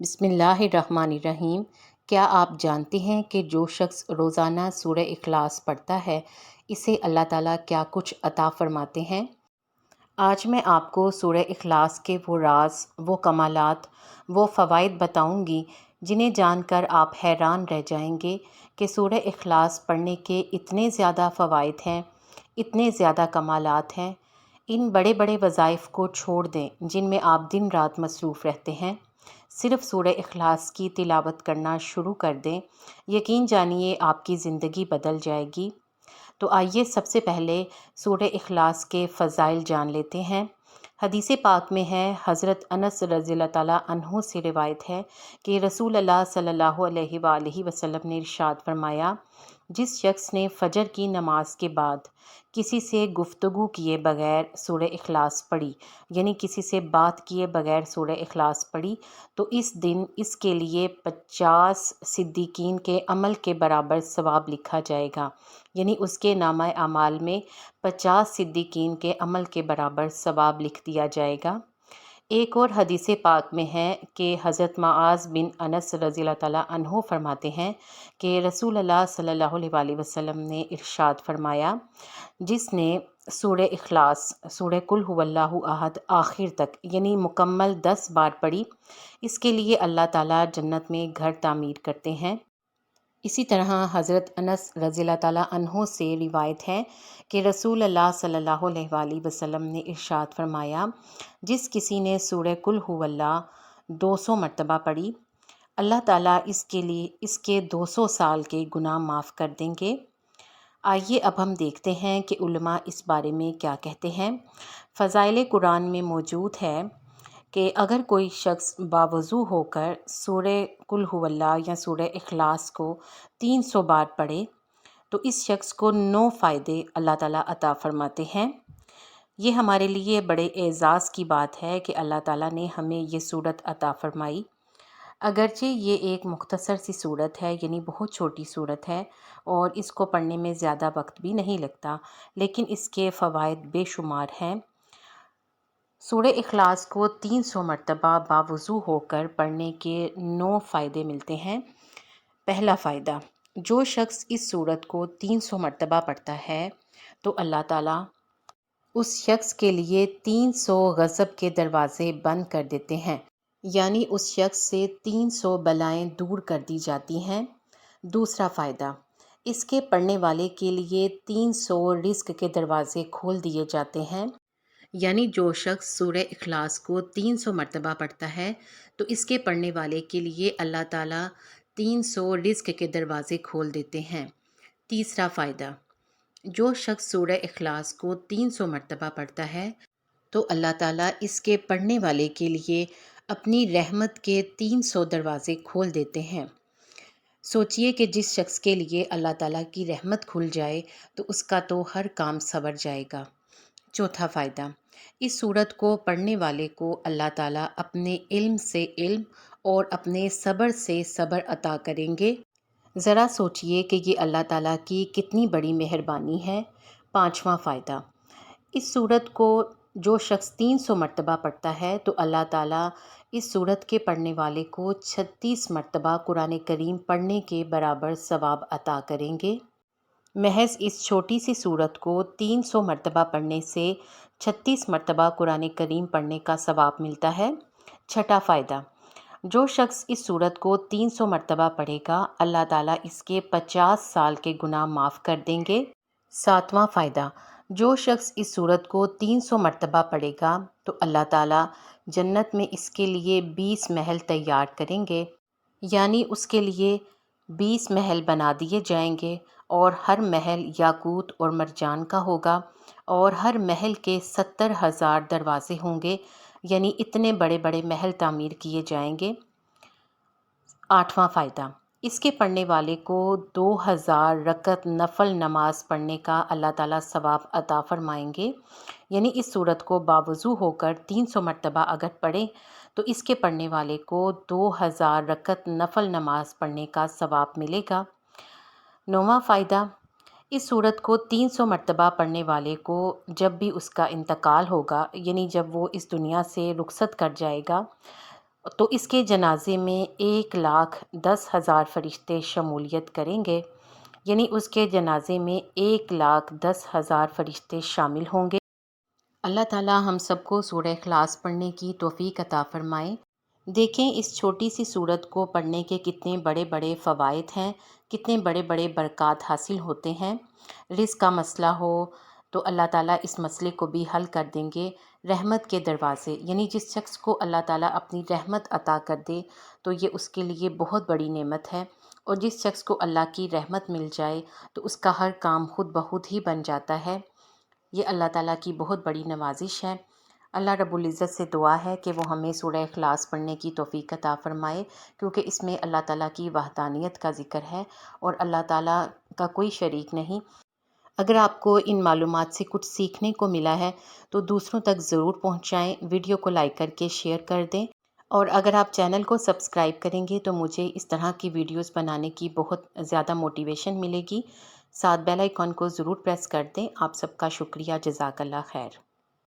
بسم اللہ الرحمن الرحیم۔ کیا آپ جانتے ہیں کہ جو شخص روزانہ سورہ اخلاص پڑھتا ہے اسے اللہ تعالیٰ کیا کچھ عطا فرماتے ہیں؟ آج میں آپ کو سورہ اخلاص کے وہ راز، وہ کمالات، وہ فوائد بتاؤں گی جنہیں جان کر آپ حیران رہ جائیں گے کہ سورہ اخلاص پڑھنے کے اتنے زیادہ فوائد ہیں، اتنے زیادہ کمالات ہیں۔ ان بڑے بڑے وظائف کو چھوڑ دیں جن میں آپ دن رات مصروف رہتے ہیں، صرف سورہ اخلاص کی تلاوت کرنا شروع کر دیں، یقین جانیے آپ کی زندگی بدل جائے گی۔ تو آئیے سب سے پہلے سورہ اخلاص کے فضائل جان لیتے ہیں۔ حدیث پاک میں ہے، حضرت انس رضی اللہ تعالیٰ عنہ سے روایت ہے کہ رسول اللہ صلی اللہ علیہ وآلہ وسلم نے ارشاد فرمایا، جس شخص نے فجر کی نماز کے بعد کسی سے گفتگو کیے بغیر سورہ اخلاص پڑھی، یعنی کسی سے بات کیے بغیر سورہ اخلاص پڑھی، تو اس دن اس کے لیے 50 صدیقین کے عمل کے برابر ثواب لکھا جائے گا، یعنی اس کے نامہ اعمال میں 50 صدیقین کے عمل کے برابر ثواب لکھ دیا جائے گا۔ ایک اور حدیث پاک میں ہے کہ حضرت معاذ بن انس رضی اللہ تعالیٰ عنہ فرماتے ہیں کہ رسول اللہ صلی اللہ علیہ وآلہ وسلم نے ارشاد فرمایا، جس نے سورہ اخلاص، سورہ قل هو اللہ احد آخر تک یعنی مکمل 10 بار پڑھی، اس کے لیے اللہ تعالیٰ جنت میں گھر تعمیر کرتے ہیں۔ اسی طرح حضرت انس رضی اللہ تعالیٰ عنہ سے روایت ہے کہ رسول اللہ صلی اللہ علیہ وآلہ وسلم نے ارشاد فرمایا، جس کسی نے سورہ قل هو اللہ 200 مرتبہ پڑھی، اللہ تعالیٰ اس کے 200 سال کے گناہ معاف کر دیں گے۔ آئیے اب ہم دیکھتے ہیں کہ علماء اس بارے میں کیا کہتے ہیں۔ فضائل قرآن میں موجود ہے کہ اگر کوئی شخص باوضو ہو کر سورہ قل هو اللہ یا سورہ اخلاص کو 300 بار پڑھے تو اس شخص کو 9 فائدے اللہ تعالیٰ عطا فرماتے ہیں۔ یہ ہمارے لیے بڑے اعزاز کی بات ہے کہ اللہ تعالیٰ نے ہمیں یہ صورت عطا فرمائی۔ اگرچہ یہ ایک مختصر سی صورت ہے، یعنی بہت چھوٹی صورت ہے اور اس کو پڑھنے میں زیادہ وقت بھی نہیں لگتا، لیکن اس کے فوائد بے شمار ہیں۔ سورہ اخلاص کو 300 مرتبہ باوضو ہو کر پڑھنے کے 9 فائدے ملتے ہیں۔ پہلا فائدہ، جو شخص اس سورت کو 300 مرتبہ پڑھتا ہے تو اللہ تعالیٰ اس شخص کے لیے 300 غضب کے دروازے بند کر دیتے ہیں، یعنی اس شخص سے 300 بلائیں دور کر دی جاتی ہیں۔ دوسرا فائدہ، اس کے پڑھنے والے کے لیے 300 رزق کے دروازے کھول دیے جاتے ہیں، یعنی جو شخص سورہ اخلاص کو 300 مرتبہ پڑھتا ہے تو اس کے پڑھنے والے کے لیے اللہ تعالیٰ 300 رزق کے دروازے کھول دیتے ہیں۔ تیسرا فائدہ، جو شخص سورہ اخلاص کو 300 مرتبہ پڑھتا ہے تو اللہ تعالیٰ اس کے پڑھنے والے کے لیے اپنی رحمت کے 300 دروازے کھول دیتے ہیں۔ سوچئے کہ جس شخص کے لیے اللہ تعالیٰ کی رحمت کھل جائے تو اس کا تو ہر کام سنور جائے گا۔ چوتھا فائدہ، اس سورت کو پڑھنے والے کو اللہ تعالیٰ اپنے علم سے علم اور اپنے صبر سے صبر عطا کریں گے۔ ذرا سوچئے کہ یہ اللہ تعالیٰ کی کتنی بڑی مہربانی ہے۔ پانچواں فائدہ، اس سورت کو جو شخص 300 مرتبہ پڑھتا ہے تو اللہ تعالیٰ اس سورت کے پڑھنے والے کو 36 مرتبہ قرآن کریم پڑھنے کے برابر ثواب عطا کریں گے۔ محض اس چھوٹی سی سورت کو 300 مرتبہ پڑھنے سے 36 مرتبہ قرآن کریم پڑھنے کا ثواب ملتا ہے۔ چھٹا فائدہ، جو شخص اس سورت کو 300 مرتبہ پڑھے گا اللہ تعالیٰ اس کے 50 سال کے گناہ معاف کر دیں گے۔ ساتواں فائدہ، جو شخص اس سورت کو 300 مرتبہ پڑھے گا تو اللہ تعالیٰ جنت میں اس کے لیے 20 محل تیار کریں گے، یعنی اس کے لیے 20 محل بنا دیے جائیں گے اور ہر محل یاقوت اور مرجان کا ہوگا اور ہر محل کے 70,000 دروازے ہوں گے، یعنی اتنے بڑے بڑے محل تعمیر کیے جائیں گے۔ آٹھواں فائدہ، اس کے پڑھنے والے کو 2000 رکعت نفل نماز پڑھنے کا اللہ تعالیٰ ثواب عطا فرمائیں گے، یعنی اس سورت کو باوضو ہو کر 300 مرتبہ اگر پڑھیں تو اس کے پڑھنے والے کو 2000 رکعت نفل نماز پڑھنے کا ثواب ملے گا۔ نواں فائدہ، اس سورت کو 300 مرتبہ پڑھنے والے کو جب بھی اس کا انتقال ہوگا، یعنی جب وہ اس دنیا سے رخصت کر جائے گا، تو اس کے جنازے میں 1,10,000 فرشتے شمولیت کریں گے، یعنی اس کے جنازے میں 1,10,000 فرشتے شامل ہوں گے۔ اللہ تعالیٰ ہم سب کو سورہ اخلاص پڑھنے کی توفیق عطا فرمائے۔ دیکھیں اس چھوٹی سی سورت کو پڑھنے کے کتنے بڑے بڑے فوائد ہیں، کتنے بڑے بڑے برکات حاصل ہوتے ہیں۔ رزق کا مسئلہ ہو تو اللہ تعالیٰ اس مسئلے کو بھی حل کر دیں گے۔ رحمت کے دروازے، یعنی جس شخص کو اللہ تعالیٰ اپنی رحمت عطا کر دے تو یہ اس کے لیے بہت بڑی نعمت ہے، اور جس شخص کو اللہ کی رحمت مل جائے تو اس کا ہر کام خود بخود ہی بن جاتا ہے۔ یہ اللہ تعالیٰ کی بہت بڑی نوازش ہے۔ اللہ رب العزت سے دعا ہے کہ وہ ہمیں سورہ اخلاص پڑھنے کی توفیق عطا فرمائے، کیونکہ اس میں اللہ تعالیٰ کی وحدانیت کا ذکر ہے اور اللہ تعالیٰ کا کوئی شریک نہیں۔ اگر آپ کو ان معلومات سے کچھ سیکھنے کو ملا ہے تو دوسروں تک ضرور پہنچائیں، ویڈیو کو لائک کر کے شیئر کر دیں، اور اگر آپ چینل کو سبسکرائب کریں گے تو مجھے اس طرح کی ویڈیوز بنانے کی بہت زیادہ موٹیویشن ملے گی۔ ساتھ بیل آئیکن کو ضرور پریس کر دیں۔ آپ سب کا شکریہ، جزاک اللہ خیر۔